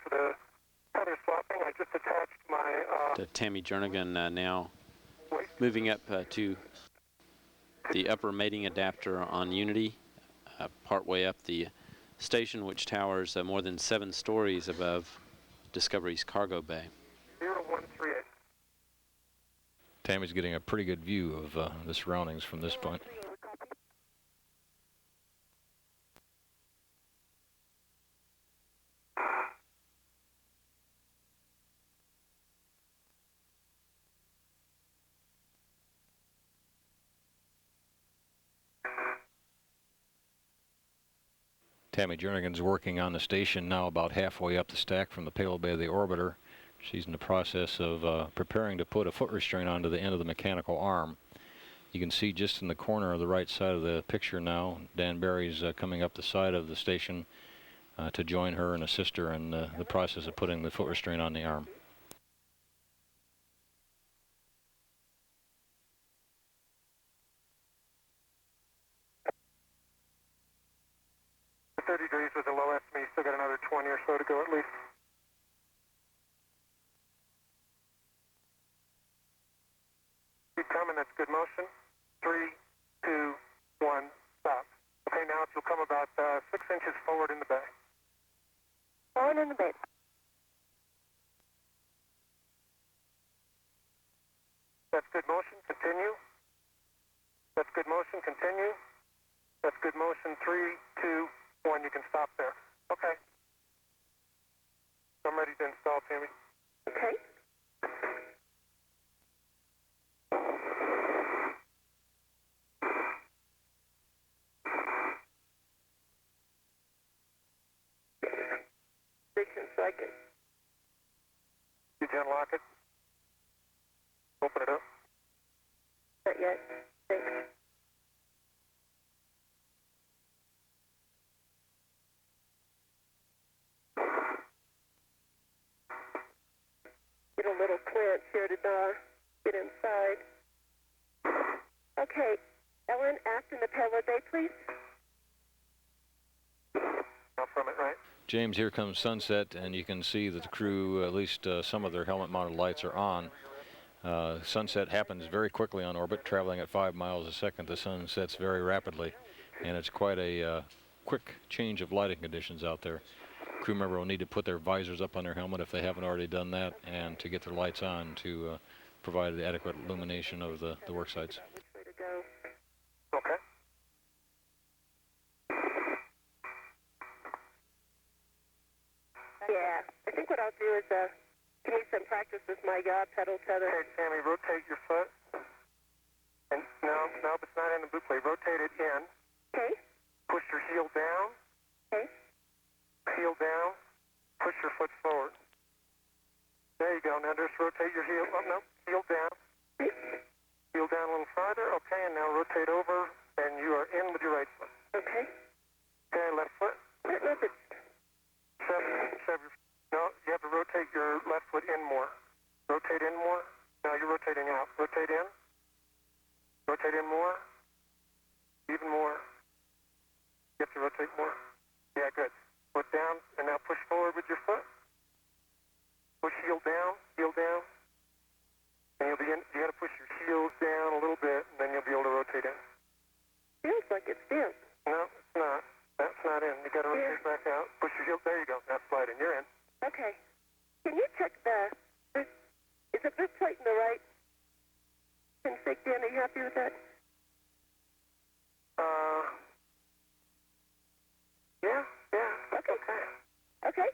for the tether swapping. I just attached my Tammy Jernigan now moving up to the upper mating adapter on Unity, partway up the station, which towers more than 7 stories above Discovery's cargo bay. 0138. Tammy's getting a pretty good view of the surroundings from this point. Tammy Jernigan's working on the station now about halfway up the stack from the payload bay of the orbiter. She's in the process of preparing to put a foot restraint onto the end of the mechanical arm. You can see just in the corner of the right side of the picture now, Dan Barry's coming up the side of the station to join her and assist her in the process of putting the foot restraint on the arm. The 30 degrees was a low estimate. You still got another 20 or so to go at least. Keep coming, that's good motion. 3, 2, 1, stop. Okay, now you'll come about 6 inches forward in the bay. Forward in the bay. That's good motion, continue. That's good motion, continue. That's good motion, 3, 2, 1, you can stop there. Okay. I'm ready to install, Tammy. Okay. So I can. Did you unlock it? Open it up. Not yet. Thanks. Get a little clinch here to get inside. Okay, Ellen, act in the payload bay, please. Now from it, right? James, here comes sunset, and you can see that the crew, at least some of their helmet-mounted lights are on. Sunset happens very quickly on orbit, traveling at 5 miles a second. The sun sets very rapidly, and it's quite a quick change of lighting conditions out there. Crew member will need to put their visors up on their helmet if they haven't already done that, and to get their lights on to provide the adequate illumination of the work sites. Which way to go? Okay. Yeah, I think what I'll do is give me some practice with my pedal tether. Okay, Tammy, rotate your foot. And no, it's not in the boot plate. Rotate it in. Okay. Push your heel down. Okay. Heel down. Push your foot forward. There you go. Now just rotate your heel. Oh, no. Heel down. Heel down a little farther. Okay, and now rotate over, and you are in with your right foot. Okay. Okay, left foot. I don't know if it's... No, you have to rotate your left foot in more. Rotate in more. Now you're rotating out. Rotate in. Rotate in more. Even more. You have to rotate more. Yeah, good. Foot down, and now push forward with your foot. Push heel down, and you'll be in. You got to push your heels down a little bit, and then you'll be able to rotate in. Feels like it's in. No, it's not. That's not in. You got to rotate back out. Push your heel. There you go. Now slide in. You're in. Okay. Can you check is the boot plate in the right config, Dan? Are you happy with that? Yeah. Okay. Okay. Okay.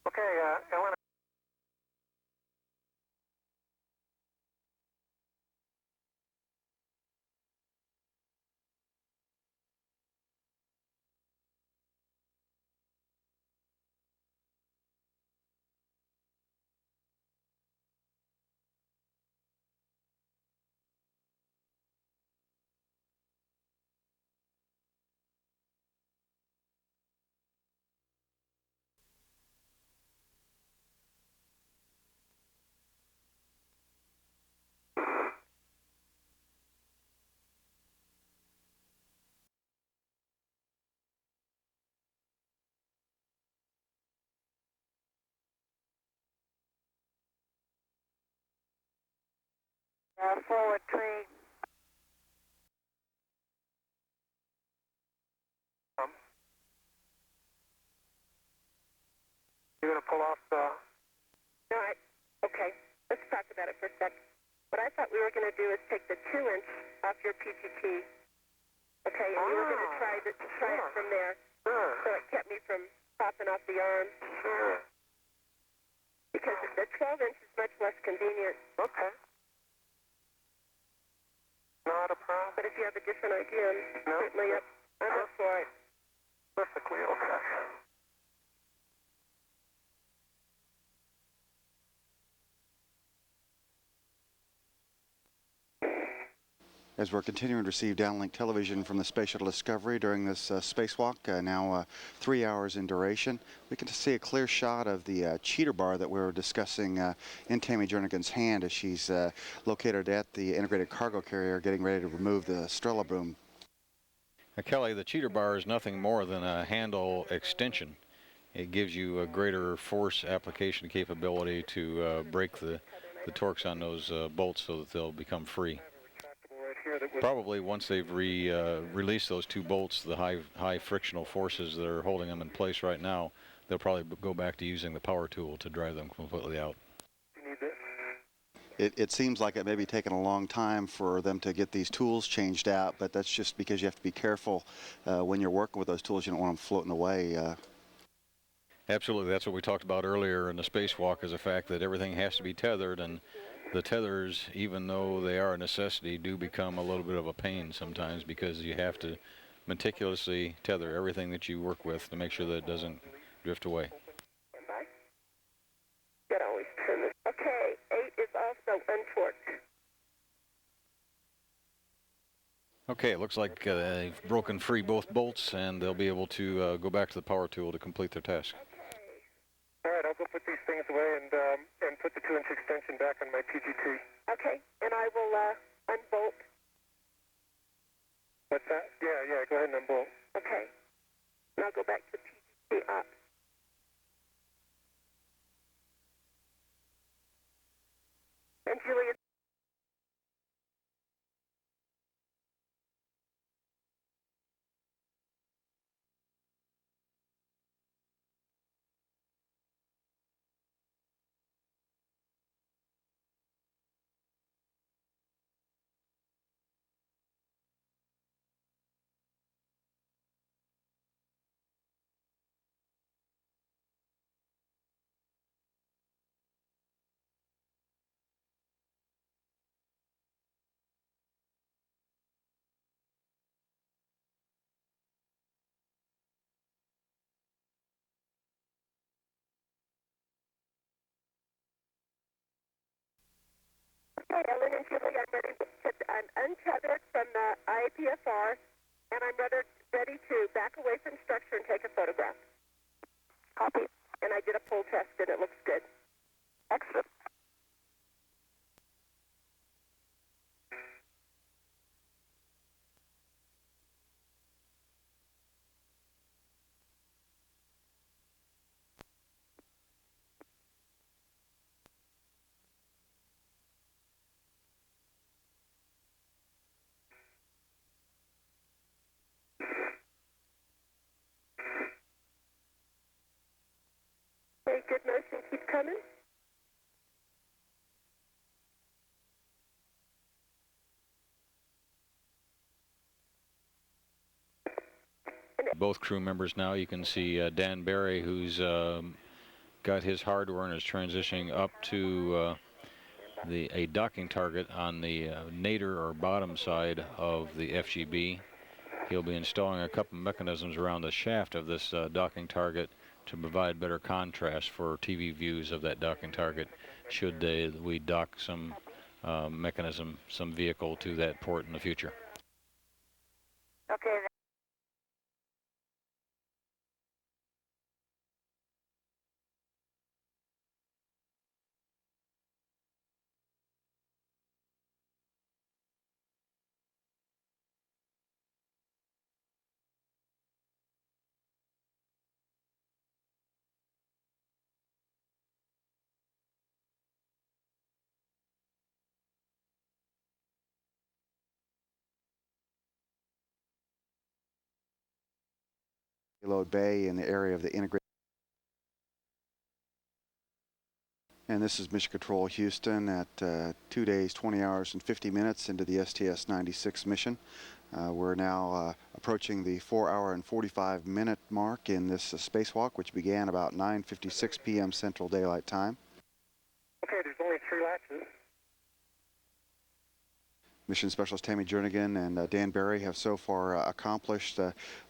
Okay, Ellen. forward train. You're going to pull off the... No, okay, let's talk about it for a sec. What I thought we were going to do is take the 2-inch off your PGT. Okay, and we were going to try it from there. Sure. So it kept me from popping off the arm. Sure. Because the 12-inch is much less convenient. Okay. Not a problem. But if you have a different idea, No. certainly I'm up for it. Perfectly okay. As we're continuing to receive downlink television from the Space Shuttle Discovery during this spacewalk, now 3 hours in duration, we can see a clear shot of the cheater bar that we were discussing in Tammy Jernigan's hand as she's located at the integrated cargo carrier getting ready to remove the Strela boom. Kelly, the cheater bar is nothing more than a handle extension. It gives you a greater force application capability to break the torques on those bolts so that they'll become free. Probably once they've released those 2 bolts, the high frictional forces that are holding them in place right now, they'll probably go back to using the power tool to drive them completely out. You need this. It seems like it may be taking a long time for them to get these tools changed out, but that's just because you have to be careful when you're working with those tools. You don't want them floating away. Absolutely, that's what we talked about earlier in the spacewalk, is the fact that everything has to be tethered, and the tethers, even though they are a necessity, do become a little bit of a pain sometimes because you have to meticulously tether everything that you work with to make sure that it doesn't drift away. Gotta always turn this. Okay, 8 is also untorqued. Okay, it looks like they've broken free both bolts, and they'll be able to go back to the power tool to complete their task. All right, I'll go put these things away and put the 2-inch extension back on my PGT. Okay, and I will unbolt. What's that? Yeah, go ahead and unbolt. Okay, and I'll go back to PGT up. And Julia, okay, Ellen and Julie, I'm untethered from the IPFR, and I'm ready to back away from structure and take a photograph. Copy. And I did a pull test, and it looks good. Excellent. Okay, good motion. Keep coming. Both crew members now, you can see Dan Barry, who's got his hardware and is transitioning up to a docking target on the nadir or bottom side of the FGB. He'll be installing a couple mechanisms around the shaft of this docking target to provide better contrast for TV views of that docking target should we dock some mechanism, some vehicle to that port in the future. Okay. payload bay in the area of the integrated. And this is Mission Control Houston at 2 days, 20 hours, and 50 minutes into the STS-96 mission. We're now approaching the 4-hour and 45-minute mark in this spacewalk, which began about 9:56 p.m. Central Daylight Time. Okay, there's only 3 latches. Mission Specialist Tammy Jernigan and Dan Barry have so far accomplished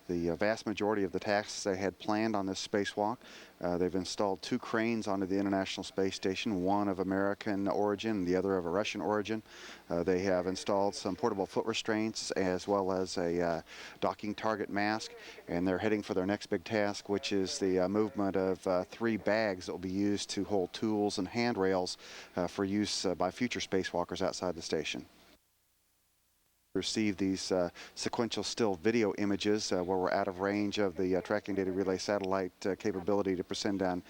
the vast majority of the tasks they had planned on this spacewalk. They've installed 2 cranes onto the International Space Station, one of American origin and the other of a Russian origin. They have installed some portable foot restraints as well as a docking target mask, and they're heading for their next big task, which is the movement of 3 bags that will be used to hold tools and handrails for use by future spacewalkers outside the station. Receive these sequential still video images where we're out of range of the tracking data relay satellite capability to send down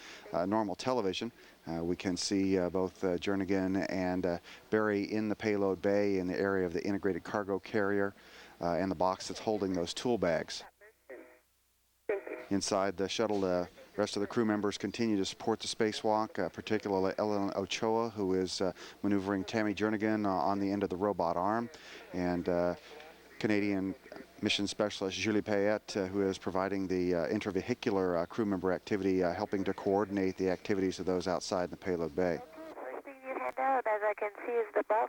normal television. We can see both Jernigan and Barry in the payload bay in the area of the integrated cargo carrier and the box that's holding those tool bags. Inside the shuttle, the rest of the crew members continue to support the spacewalk, particularly Ellen Ochoa, who is maneuvering Tammy Jernigan on the end of the robot arm, and Canadian mission specialist Julie Payette, who is providing the intervehicular crew member activity, helping to coordinate the activities of those outside the payload bay. First thing you hand out, as I can see, is the ball.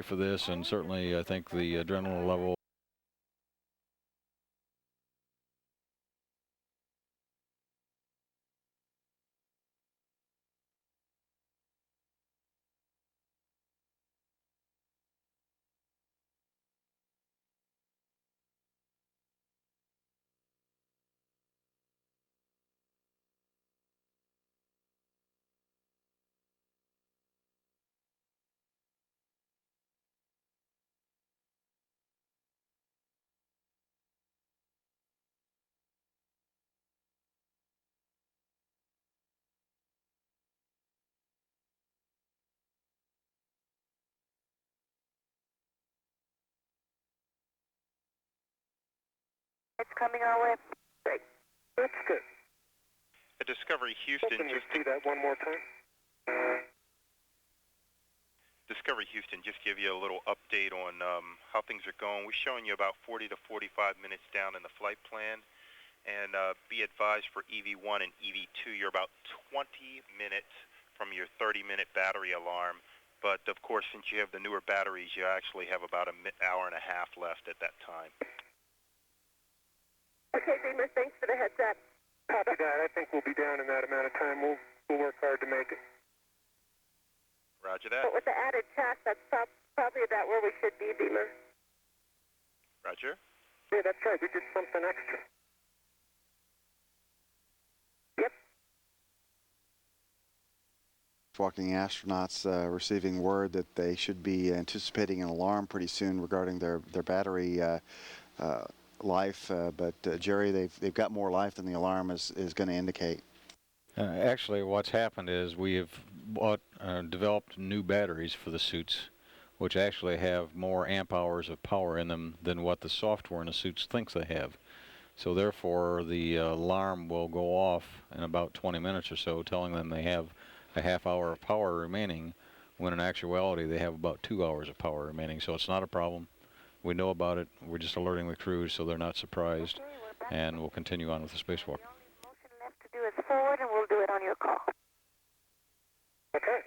For this, and certainly I think the adrenaline level It's coming our way. Great. That's good. Discovery Houston, Can you see that one more time? Discovery Houston, just give you a little update on how things are going. We're showing you about 40 to 45 minutes down in the flight plan, and be advised for EV1 and EV2, you're about 20 minutes from your 30-minute battery alarm. But of course, since you have the newer batteries, you actually have about an hour and a half left at that time. Okay, Beamer, thanks for the heads up. Copy that. I think we'll be down in that amount of time. We'll work hard to make it. Roger that. But with the added task, that's probably about where we should be, Beamer. Roger. Yeah, that's right. We did something extra. Yep. Walking astronauts receiving word that they should be anticipating an alarm pretty soon regarding their battery life, but Jerry, they've got more life than the alarm is going to indicate. actually what's happened is we have developed new batteries for the suits, which actually have more amp hours of power in them than what the software in the suits thinks they have. So therefore the alarm will go off in about 20 minutes or so, telling them they have a half hour of power remaining, when in actuality they have about 2 hours of power remaining. So it's not a problem. We know about it. We're just alerting the crews so they're not surprised, and we'll continue on with the spacewalk. The only motion left to do is forward, and we'll do it on your call. Okay.